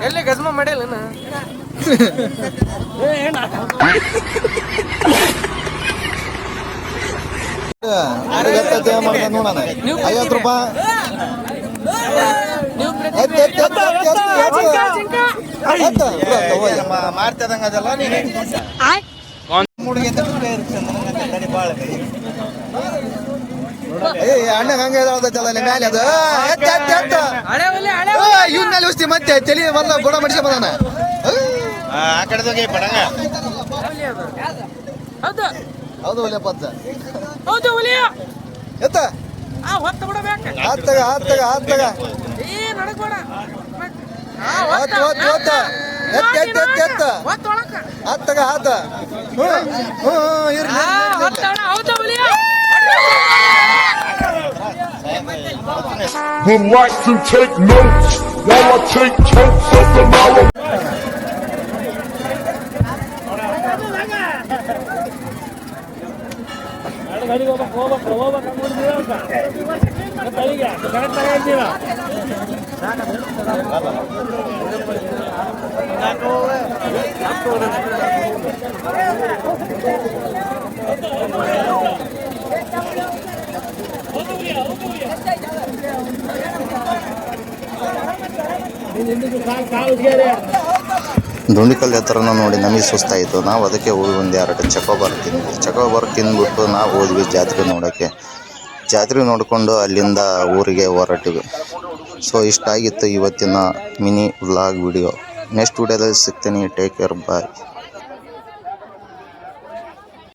ಎಲ್ಲಿ ಗಜ್ಮ ಮಾಡಿಲ್ಲ ನೋಡೋಣ 50 ರೂಪಾಯಿ ಮಾಡ್ತದಂಗ ಅದಲ್ಲ ಅಣ್ಣ ಹಂಗ ಮೇಲೆ ಅದು ಇವನ್ನಲ್ಲಿ ಉಸ್ತಿ ಮತ್ತೆ ತಲೆ ಬಂದ ಬುಡ ಮನುಷ್ಯ ಬಂದಾನ ಆ ಕಡೆದೋಗಿ ಪಡಂಗ ಹೌದು ಒಲೆ ಪದ್ದ ಹೌದು ಒಲಿಯ ಎತ್ತ ಹೊತ್ತ ಬಿಡಬೇಕು ಆತ್ತಗ ಆತ್ತಗ ಆತ್ತಗ ಏ ನಡಕೋಣ ಹೊತ್ತ ಹೊತ್ತ ಹೊತ್ತ ಎತ್ತ ಎತ್ತ ಎತ್ತ ಎತ್ತ ಹೊತ್ತ ಒಳಕ ಆತ್ತಗ ಆತ ಇರ್ಲಿ ಹೊತ್ತಣ ಹೌದು ಒಲಿಯ Would like to take notes while I take totes of the knowledge. ದುಂಡಿಕಲ್ ಎತ್ತರನ ನೋಡಿ ನಮಗೆ ಸುಸ್ತಾಯಿತು. ನಾವು ಅದಕ್ಕೆ ಹೋಗಿ ಒಂದು 2 ಚಕೋಬಾರ್ ತಿಂದ್ಬಿಟ್ಟು ನಾವು ಹೋದ್ವಿ ಜಾತ್ರೆ ನೋಡೋಕ್ಕೆ. ಜಾತ್ರೆ ನೋಡಿಕೊಂಡು ಅಲ್ಲಿಂದ ಊರಿಗೆ ಹೊರಟಿವಿ. ಸೊ ಇಷ್ಟಾಗಿತ್ತು ಇವತ್ತಿನ ಮಿನಿ ವ್ಲಾಗ್ ವಿಡಿಯೋ. ನೆಕ್ಸ್ಟ್ ವಿಡಿಯೋದಲ್ಲಿ ಸಿಗ್ತೀನಿ. ಟೇಕ್ ಕೇರ್, ಬಾಯ್.